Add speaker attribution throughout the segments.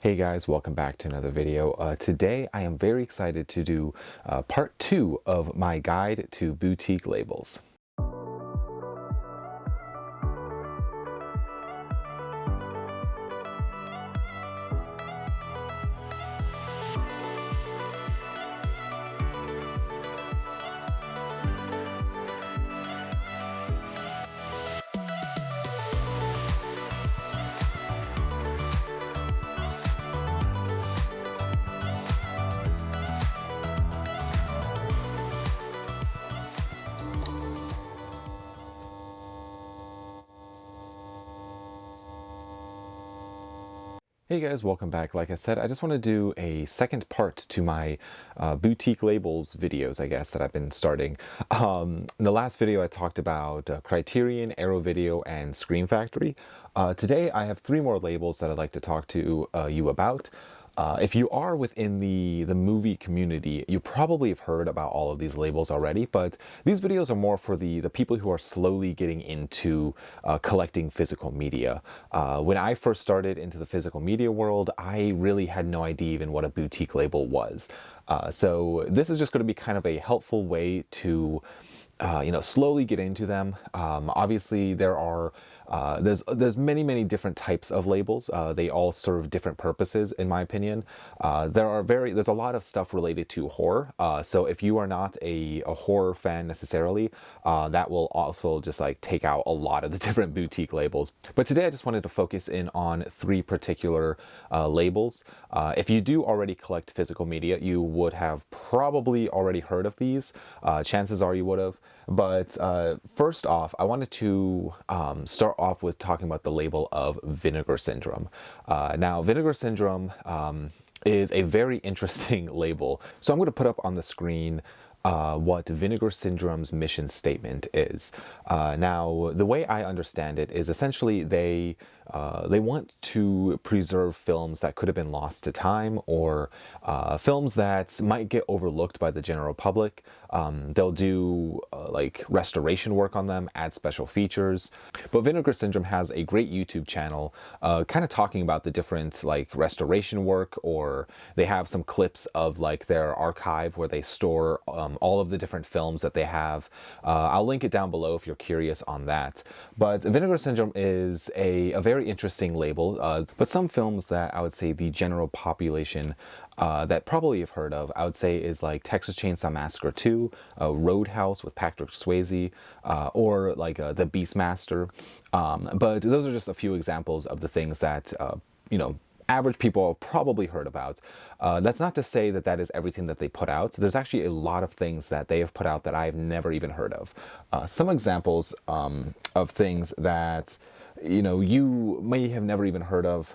Speaker 1: Hey guys, welcome back to another video. Today I am very excited to do part 2 of my guide to boutique labels. Hey guys, welcome back. Like I said, I just want to do a second part to my boutique labels videos, I guess, that I've been starting. In the last video, I talked about Criterion, Arrow Video, and Scream Factory. Today, I have 3 more labels that I'd like to talk to you about. If you are within the movie community, you probably have heard about all of these labels already, but these videos are more for the people who are slowly getting into collecting physical media. When I first started into the physical media world, I really had no idea even what a boutique label was. So this is just going to be kind of a helpful way to slowly get into them. Obviously, there's many different types of labels. They all serve different purposes, in my opinion. There's a lot of stuff related to horror. So if you are not a horror fan necessarily, that will also just like take out a lot of the different boutique labels. But today I just wanted to focus in on 3 particular labels. If you do already collect physical media, you would have probably already heard of these. Chances are you would have. But first off, I wanted to start off with talking about the label of Vinegar Syndrome. Now, Vinegar Syndrome is a very interesting label. So I'm going to put up on the screen what Vinegar Syndrome's mission statement is. Now, the way I understand it is essentially they want to preserve films that could have been lost to time, or films that might get overlooked by the general public. They'll do like restoration work on them, add special features. But Vinegar Syndrome has a great YouTube channel kind of talking about the different like restoration work, or they have some clips of like their archive where they store all of the different films that they have. I'll link it down below if you're curious on that. But Vinegar Syndrome is a very interesting label, but some films that I would say the general population that probably you've heard of, I would say, is like Texas Chainsaw Massacre 2, Roadhouse with Patrick Swayze, or like The Beastmaster. But those are just a few examples of the things that, average people have probably heard about. That's not to say that that is everything that they put out. There's actually a lot of things that they have put out that I've never even heard of. Some examples of things that, you may have never even heard of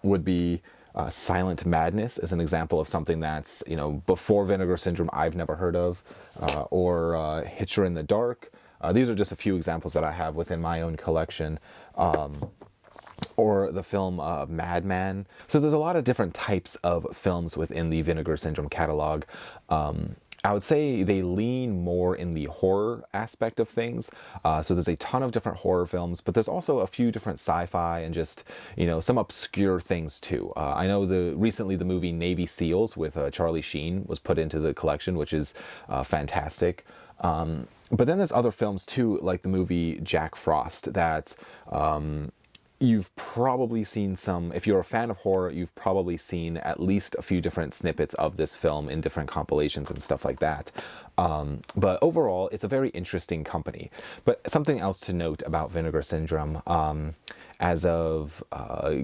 Speaker 1: would be Silent Madness is an example of something that's, before Vinegar Syndrome I've never heard of, or Hitcher in the Dark. These are just a few examples that I have within my own collection. Or the film Madman. So there's a lot of different types of films within the Vinegar Syndrome catalog. I would say they lean more in the horror aspect of things. So there's a ton of different horror films, but there's also a few different sci-fi and just, some obscure things too. I know recently the movie Navy SEALs with Charlie Sheen was put into the collection, which is fantastic. But then there's other films too, like the movie Jack Frost, that you've probably seen some. If you're a fan of horror, you've probably seen at least a few different snippets of this film in different compilations and stuff like that. But overall, it's a very interesting company. But something else to note about Vinegar Syndrome, as of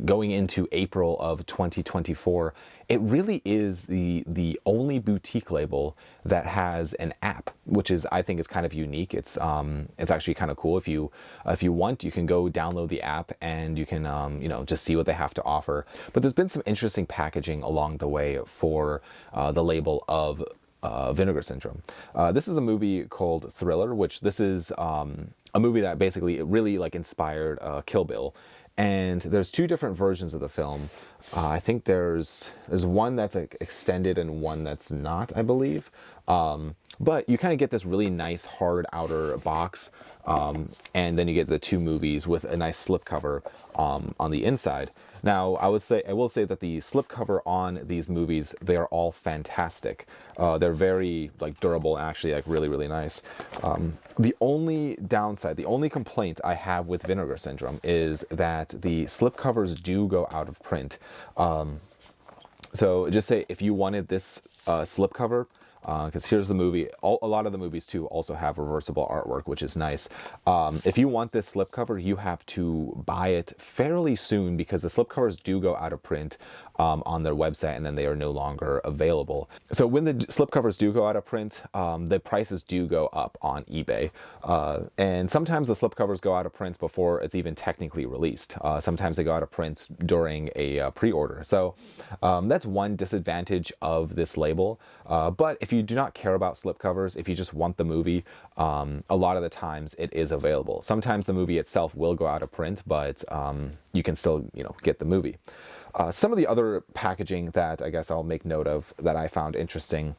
Speaker 1: going into April of 2024, it really is the only boutique label that has an app, which I think is kind of unique. It's actually kind of cool. If you want, you can go download the app and you can just see what they have to offer. But there's been some interesting packaging along the way for the label of Vinegar Syndrome. This is a movie called Thriller, which this is a movie that basically really like inspired Kill Bill. And there's 2 different versions of the film. I think there's one that's like extended and one that's not, I believe. But you kind of get this really nice hard outer box, and then you get the two movies with a nice slipcover on the inside. Now, I will say that the slipcover on these movies, they are all fantastic. They're very like durable, and actually like really, really nice. The only downside, the only complaint I have with Vinegar Syndrome is that the slipcovers do go out of print. So just say if you wanted this slipcover, because here's the movie. A lot of the movies too also have reversible artwork, which is nice. If you want this slipcover, you have to buy it fairly soon because the slipcovers do go out of print on their website, and then they are no longer available. So when the slipcovers do go out of print, the prices do go up on eBay. And sometimes the slipcovers go out of print before it's even technically released. Sometimes they go out of print during a pre-order. So that's one disadvantage of this label. But if you do not care about slipcovers, if you just want the movie, a lot of the times it is available. Sometimes the movie itself will go out of print, but you can still, get the movie. Some of the other packaging that I guess I'll make note of that I found interesting.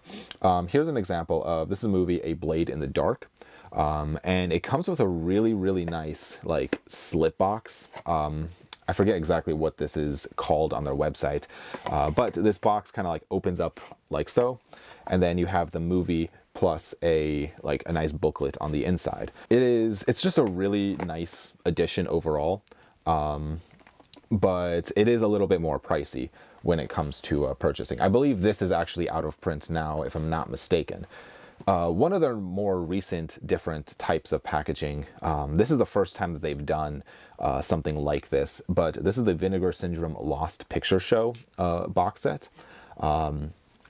Speaker 1: Here's an example of, this is a movie, A Blade in the Dark. And it comes with a really, really nice like slip box. I forget exactly what this is called on their website, but this box kind of like opens up like so, and then you have the movie plus a nice booklet on the inside. It's just a really nice addition overall, but it is a little bit more pricey when it comes to purchasing. I believe this is actually out of print now, if I'm not mistaken. One of their more recent different types of packaging, this is the first time that they've done something like this, but this is the Vinegar Syndrome Lost Picture Show box set.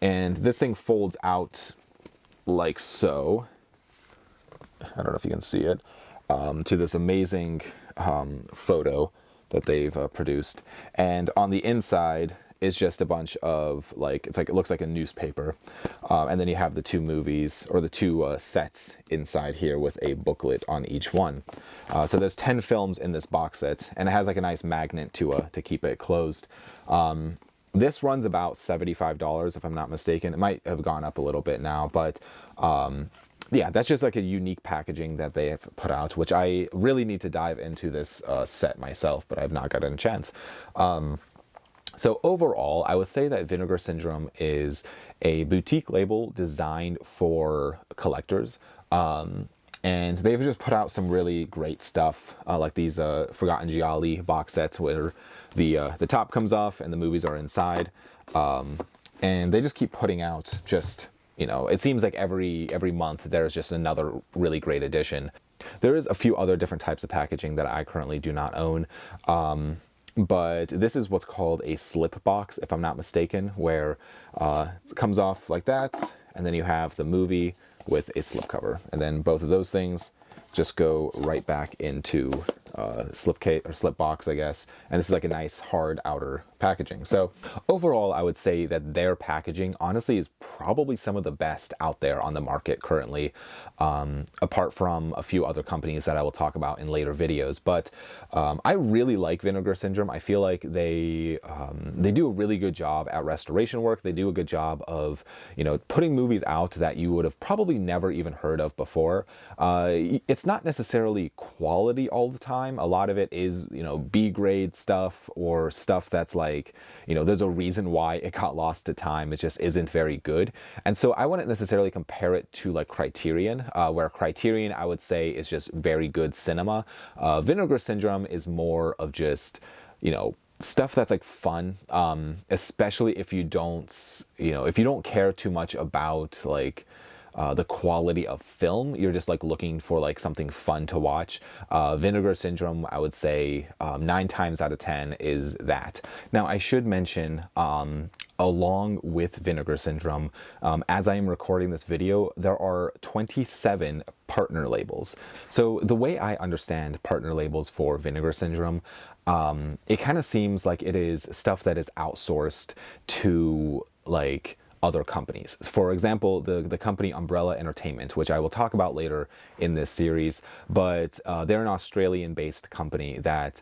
Speaker 1: And this thing folds out like so. I don't know if you can see it, to this amazing photo that they've produced. And on the inside is just a bunch of it looks like a newspaper. And then you have the two movies, or the two sets inside here with a booklet on each one. So there's 10 films in this box set, and it has like a nice magnet to keep it closed. This runs about $75 if I'm not mistaken. It might have gone up a little bit now, but yeah, that's just like a unique packaging that they have put out, which I really need to dive into this set myself, but I've not gotten a chance. So overall, I would say that Vinegar Syndrome is a boutique label designed for collectors. And they've just put out some really great stuff, like these Forgotten Gialli box sets where the top comes off and the movies are inside. And they just keep putting out just, it seems like every month there's just another really great edition. There is a few other different types of packaging that I currently do not own. But this is what's called a slip box, if I'm not mistaken, where it comes off like that, and then you have the movie with a slipcover. And then both of those things just go right back into slipcase or slip box, I guess. And this is like a nice hard outer packaging. So overall, I would say that their packaging honestly is probably some of the best out there on the market currently, apart from a few other companies that I will talk about in later videos. But I really like Vinegar Syndrome. I feel like they do a really good job at restoration work. They do a good job of, putting movies out that you would have probably never even heard of before. It's not necessarily quality all the time. A lot of it is, B-grade stuff, or stuff that's like, there's a reason why it got lost to time. It just isn't very good. And so I wouldn't necessarily compare it to like Criterion, where Criterion, I would say, is just very good cinema. Vinegar Syndrome is more of just, stuff that's like fun, especially if you don't care too much about like the quality of film. You're just like looking for like something fun to watch. Vinegar Syndrome, I would say 9 times out of 10 is that. Now I should mention, along with Vinegar Syndrome, as I am recording this video, there are 27 partner labels. So the way I understand partner labels for Vinegar Syndrome, it kind of seems like it is stuff that is outsourced to like other companies. For example, the company Umbrella Entertainment, which I will talk about later in this series, but they're an Australian-based company that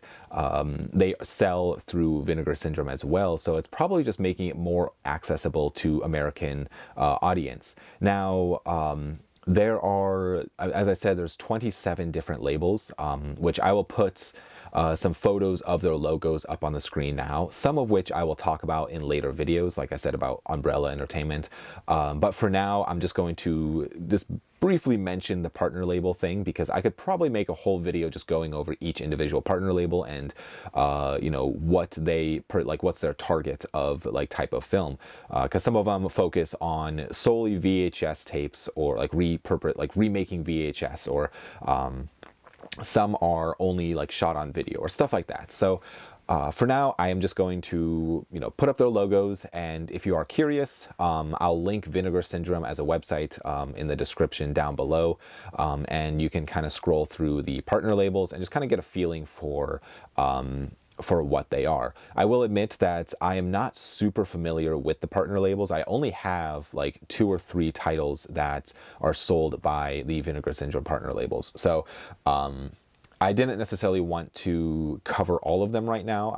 Speaker 1: they sell through Vinegar Syndrome as well, so it's probably just making it more accessible to American audience. Now, there are, as I said, there's 27 different labels, which I will put some photos of their logos up on the screen now, some of which I will talk about in later videos, like I said about Umbrella Entertainment. But for now, I'm just going to just briefly mention the partner label thing, because I could probably make a whole video just going over each individual partner label and you know, what they like, what's their target of like type of film, because some of them focus on solely VHS tapes, or like remaking VHS, or some are only like shot on video or stuff like that. So for now, I am just going to, you know, put up their logos, and if you are curious, I'll link Vinegar Syndrome as a website in the description down below, and you can kind of scroll through the partner labels and just kind of get a feeling for what they are. I will admit that I am not super familiar with the partner labels. I only have like 2 or 3 titles that are sold by the Vinegar Syndrome partner labels. So I didn't necessarily want to cover all of them right now.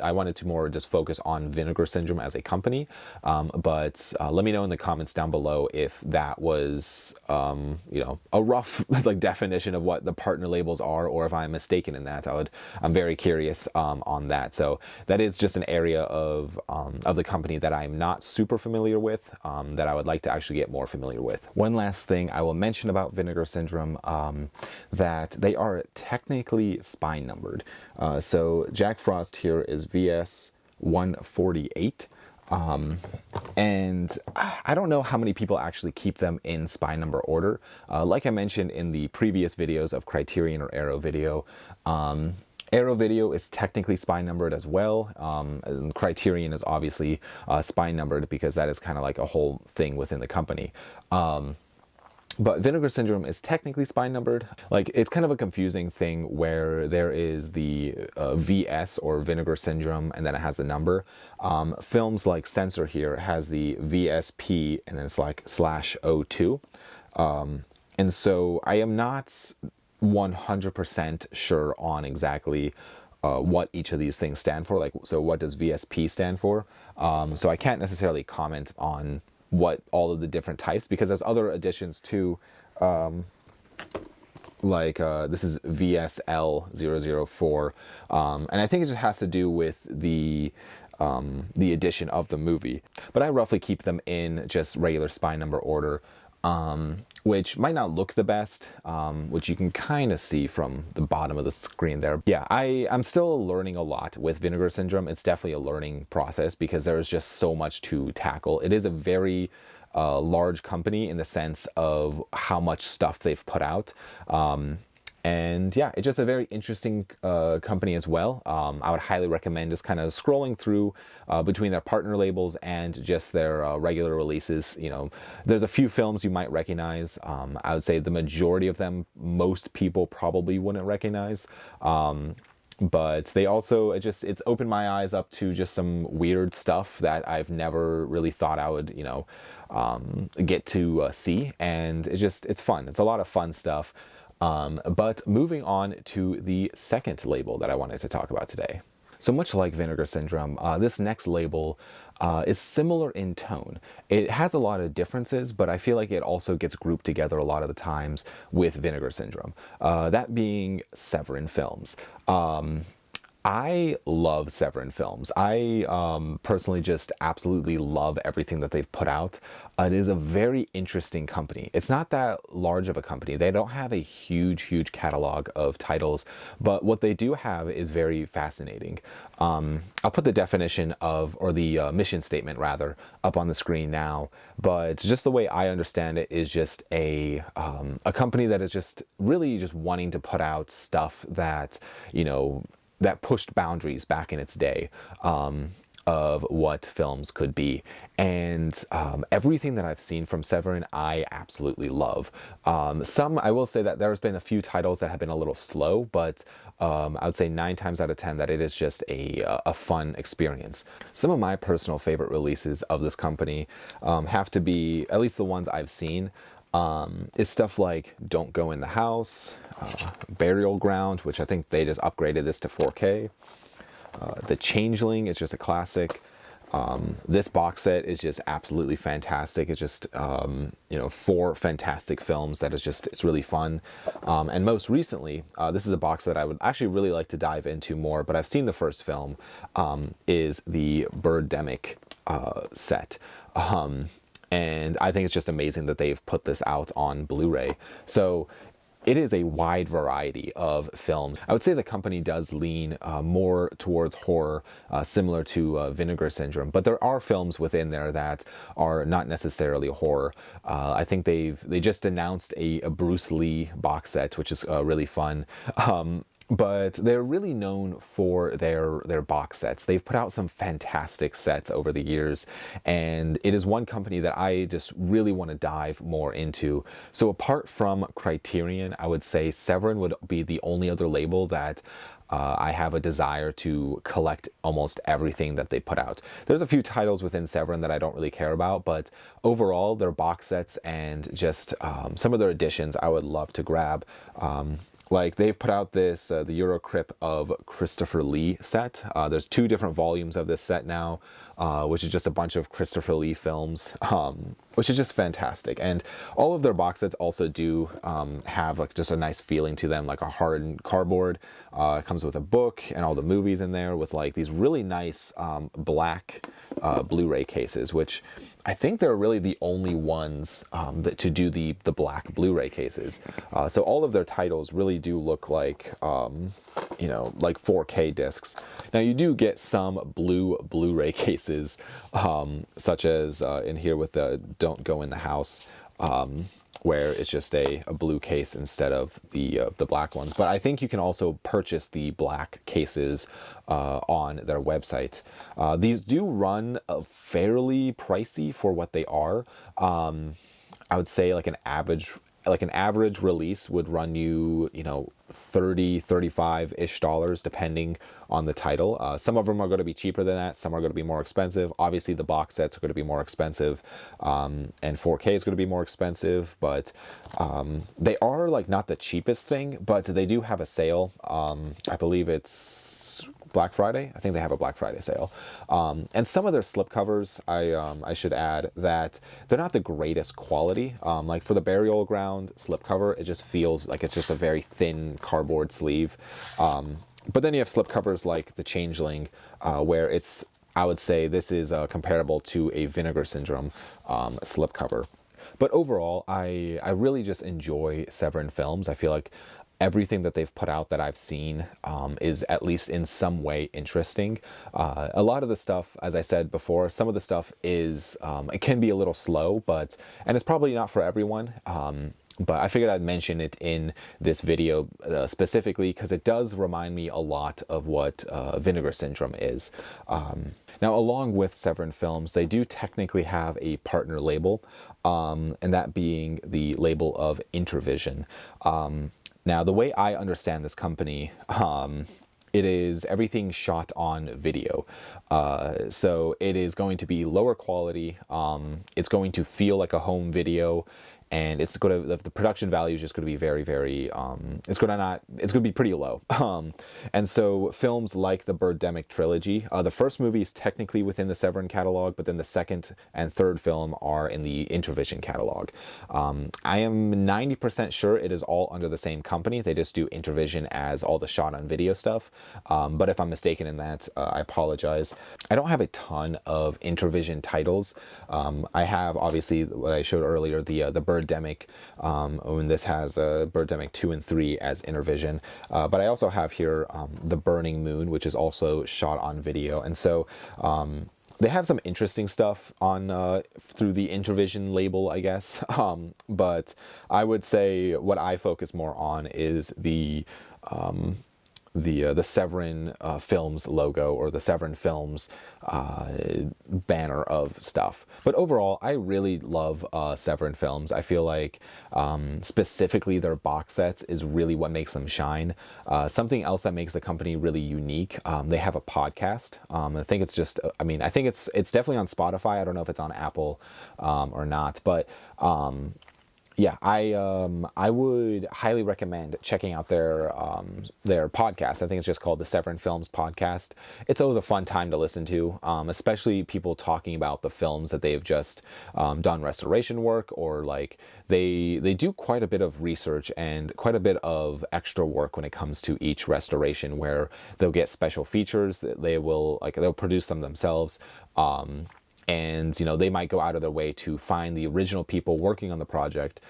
Speaker 1: I wanted to more just focus on Vinegar Syndrome as a company. But let me know in the comments down below if that was, you know, a rough like definition of what the partner labels are, or if I'm mistaken in that. I'm very curious on that. So that is just an area of the company that I'm not super familiar with, that I would like to actually get more familiar with. One last thing I will mention about Vinegar Syndrome, that they are technically spine numbered. So Jack Frost here is VS 148. And I don't know how many people actually keep them in spine number order. Like I mentioned in the previous videos of Criterion or Arrow Video, Arrow Video is technically spine numbered as well. And Criterion is obviously spine numbered, because that is kind of like a whole thing within the company. But Vinegar Syndrome is technically spine numbered. Like, it's kind of a confusing thing where there is the VS or Vinegar Syndrome, and then it has the number. Films like Censor here has the VSP, and then it's like /02. And so I am not 100% sure on exactly what each of these things stand for. Like, so what does VSP stand for? So I can't necessarily comment on what all of the different types, because there's other additions too, like this is VSL004, and I think it just has to do with the edition of the movie. But I roughly keep them in just regular spine number order, which might not look the best, which you can kind of see from the bottom of the screen there. Yeah, I'm still learning a lot with Vinegar Syndrome. It's definitely a learning process, because there's just so much to tackle. It is a very large company in the sense of how much stuff they've put out. And yeah, it's just a very interesting company as well. I would highly recommend just kind of scrolling through between their partner labels and just their regular releases. You know, there's a few films you might recognize. I would say the majority of them, most people probably wouldn't recognize. But they also, it's opened my eyes up to just some weird stuff that I've never really thought I would, you know, get to see. And it's fun. It's a lot of fun stuff. But moving on to the second label that I wanted to talk about today. So much like Vinegar Syndrome, this next label is similar in tone. It has a lot of differences, but I feel like it also gets grouped together a lot of the times with Vinegar Syndrome. That being Severin Films. I love Severin Films. I personally just absolutely love everything that they've put out. It is a very interesting company. It's not that large of a company. They don't have a huge catalog of titles, but what they do have is very fascinating. I'll put the definition of, or the mission statement rather, up on the screen now, but just the way I understand it is just a company that is just really just wanting to put out stuff that, you know, that pushed boundaries back in its day of what films could be. And everything that I've seen from Severin, I absolutely love. I will say that there's been a few titles that have been a little slow, but I would say 9 times out of 10 that it is just a fun experience. Some of my personal favorite releases of this company have to be, at least the ones I've seen, is stuff like Don't Go in the House, Burial Ground, which I think they just upgraded this to 4K. The Changeling is just a classic. This box set is just absolutely fantastic. It's just, 4 fantastic films that is just, it's really fun. And most recently, this is a box that I would actually really like to dive into more, but I've seen the first film, is the Birdemic set. And I think it's just amazing that they've put this out on Blu-ray. So it is a wide variety of films. I would say the company does lean more towards horror, similar to Vinegar Syndrome, but there are films within there that are not necessarily horror. I think they just announced a Bruce Lee box set, which is really fun. But they're really known for their box sets. They've put out some fantastic sets over the years, and it is one company that I just really want to dive more into. So apart from Criterion, I would say Severin would be the only other label that I have a desire to collect almost everything that they put out. There's a few titles within Severin that I don't really care about, but overall, their box sets and just some of their editions I would love to grab. Like they've put out this, the Eurocrypt of Christopher Lee set. There's 2 different volumes of this set now, which is just a bunch of Christopher Lee films, which is just fantastic. And all of their box sets also do have like just a nice feeling to them, like a hardened cardboard. It comes with a book and all the movies in there with like these really nice black Blu-ray cases, which I think they're really the only ones that to do the black Blu-ray cases. So all of their titles really do look like, like 4K discs. Now you do get some Blu-ray cases, such as in here with the Don't Go in the House, where it's just a blue case instead of the black ones. But I think you can also purchase the black cases on their website. These do run fairly pricey for what they are. I would say like an average release would run you, $30, $35-ish dollars depending on the title. Some of them are going to be cheaper than that. Some are going to be more expensive. Obviously, the box sets are going to be more expensive, and 4K is going to be more expensive. But they are like not the cheapest thing, but they do have a sale. I believe it's Black Friday. I think they have a Black Friday sale. And some of their slipcovers, I should add that they're not the greatest quality. Like for the Burial Ground slipcover, it just feels like it's just a very thin cardboard sleeve. But then you have slipcovers like the Changeling, where it's, I would say this is comparable to a Vinegar Syndrome slipcover. But overall, I really just enjoy Severin Films. I feel like everything that they've put out that I've seen is at least in some way interesting. A lot of the stuff, as I said before, some of the stuff is, it can be a little slow, and it's probably not for everyone. But I figured I'd mention it in this video specifically because it does remind me a lot of what Vinegar Syndrome is. Now, along with Severin Films, they do technically have a partner label, and that being the label of Intervision. Now, the way I understand this company, it is everything shot on video. So it is going to be lower quality. It's going to feel like a home video. And it's going to, the production value is just going to be very, very, it's going to be pretty low. And so films like the Birdemic trilogy, the first movie is technically within the Severin catalog, but then the second and third film are in the Intervision catalog. I am 90% sure it is all under the same company. They just do Intervision as all the shot on video stuff. But if I'm mistaken in that, I apologize. I don't have a ton of Intervision titles. I have obviously what I showed earlier, the Birdemic, and this has Birdemic 2 and 3 as Intervision. But I also have here The Burning Moon, which is also shot on video. And so they have some interesting stuff on through the Intervision label, I guess. But I would say what I focus more on is the the Severin Films logo, or the Severin Films banner of stuff. But overall, I really love Severin Films. I feel like specifically their box sets is really what makes them shine. Something else that makes the company really unique, they have a podcast. I think it's just, I think it's definitely on Spotify. I don't know if it's on Apple or not, but yeah, I would highly recommend checking out their podcast. I think it's just called the Severin Films Podcast. It's always a fun time to listen to, especially people talking about the films that they've just done restoration work, or like they do quite a bit of research and quite a bit of extra work when it comes to each restoration, where they'll get special features that they'll produce them themselves. And, you know, they might go out of their way to find the original people working on the project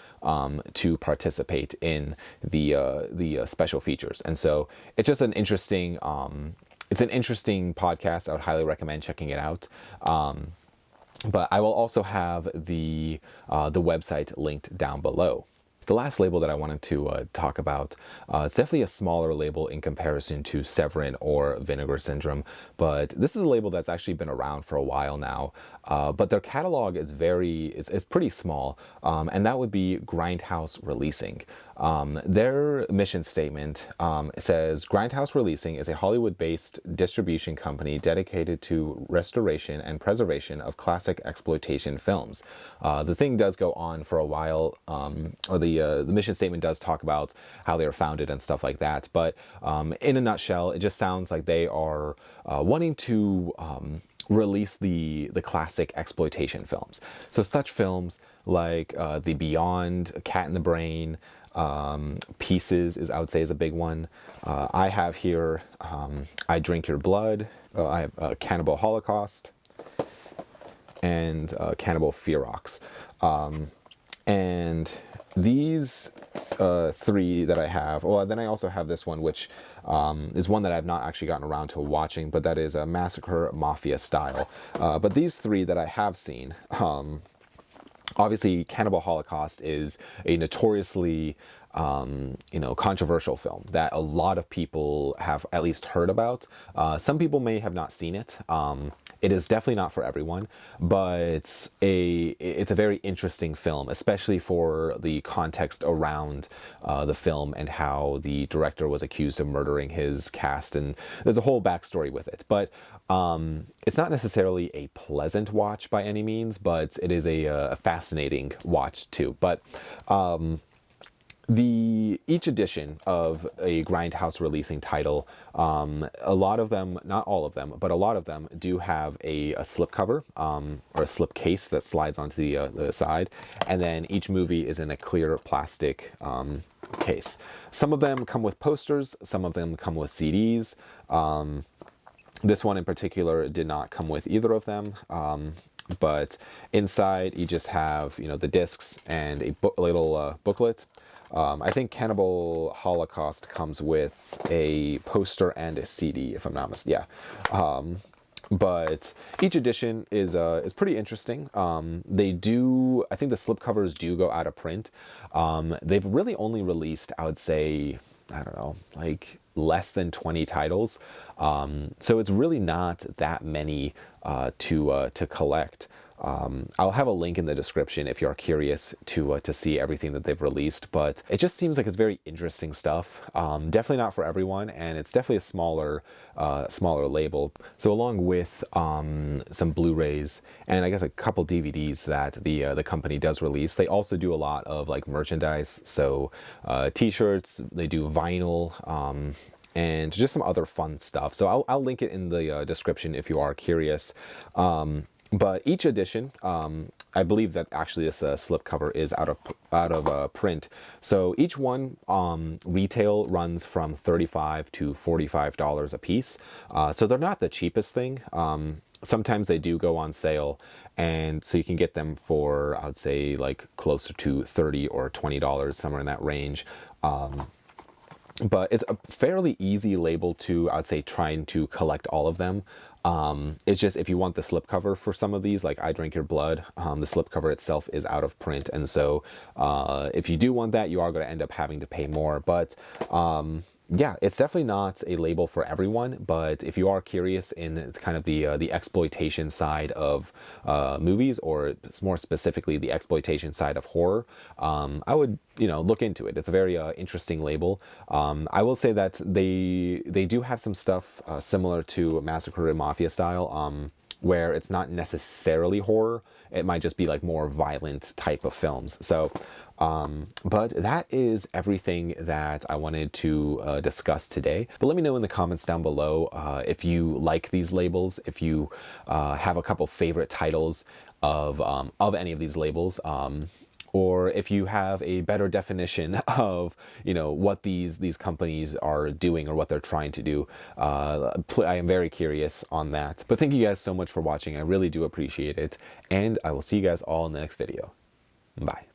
Speaker 1: to participate in the special features. And so it's just an interesting, podcast. I would highly recommend checking it out. But I will also have the website linked down below. The last label that I wanted to talk about, it's definitely a smaller label in comparison to Severin or Vinegar Syndrome, but this is a label that's actually been around for a while now. But their catalog is it's pretty small, and that would be Grindhouse Releasing. Their mission statement says, Grindhouse Releasing is a Hollywood-based distribution company dedicated to restoration and preservation of classic exploitation films. The thing does go on for a while, or the mission statement does talk about how they were founded and stuff like that. But in a nutshell, it just sounds like they are wanting to release the classic exploitation films. So such films like The Beyond, Cat in the Brain, Pieces I would say is a big one. I have here I Drink Your Blood. I have Cannibal Holocaust and Cannibal Ferox. And these three that I have, well, then I also have this one, which is one that I've not actually gotten around to watching, but that is a Massacre Mafia style. But these three that I have seen, obviously Cannibal Holocaust is a notoriously controversial film that a lot of people have at least heard about. Some people may have not seen it. It is definitely not for everyone, but it's a very interesting film, especially for the context around the film and how the director was accused of murdering his cast, and there's a whole backstory with it. But it's not necessarily a pleasant watch by any means, but it is a fascinating watch too. But each edition of a Grindhouse Releasing title, a lot of them, not all of them, but a lot of them do have a slipcover or a slip case that slides onto the side, and then each movie is in a clear plastic case. Some of them come with posters, some of them come with CDs. This one in particular did not come with either of them. But inside you just have, the discs and a little booklet. I think Cannibal Holocaust comes with a poster and a CD, if I'm not mistaken. Yeah. But each edition is pretty interesting. I think the slipcovers do go out of print. They've really only released, I would say, I don't know, like less than 20 titles. So it's really not that many to collect. I'll have a link in the description if you're curious to see everything that they've released, but it just seems like it's very interesting stuff. Definitely not for everyone, and it's definitely a smaller label. So along with some Blu-rays and I guess a couple DVDs that the company does release, they also do a lot of like merchandise. So t-shirts, they do vinyl, and just some other fun stuff. So I'll link it in the description if you are curious. But each edition, I believe that actually this slipcover is out of print. So each one retail runs from $35 to $45 a piece. So they're not the cheapest thing. Sometimes they do go on sale, and so you can get them for, I would say, like closer to $30 or $20, somewhere in that range. But it's a fairly easy label to, I'd say, trying to collect all of them. It's just if you want the slipcover for some of these, like I Drink Your Blood, the slipcover itself is out of print. And so if you do want that, you are going to end up having to pay more. But yeah, it's definitely not a label for everyone, but if you are curious in kind of the exploitation side of movies, or more specifically the exploitation side of horror, I would look into it. It's a very interesting label. I will say that they do have some stuff similar to Massacre and Mafia style. Where it's not necessarily horror, it might just be like more violent type of films. So, but that is everything that I wanted to discuss today. But let me know in the comments down below if you like these labels, if you have a couple favorite titles of any of these labels. Or if you have a better definition of what these companies are doing or what they're trying to do. I am very curious on that. But thank you guys so much for watching. I really do appreciate it, and I will see you guys all in the next video. Bye.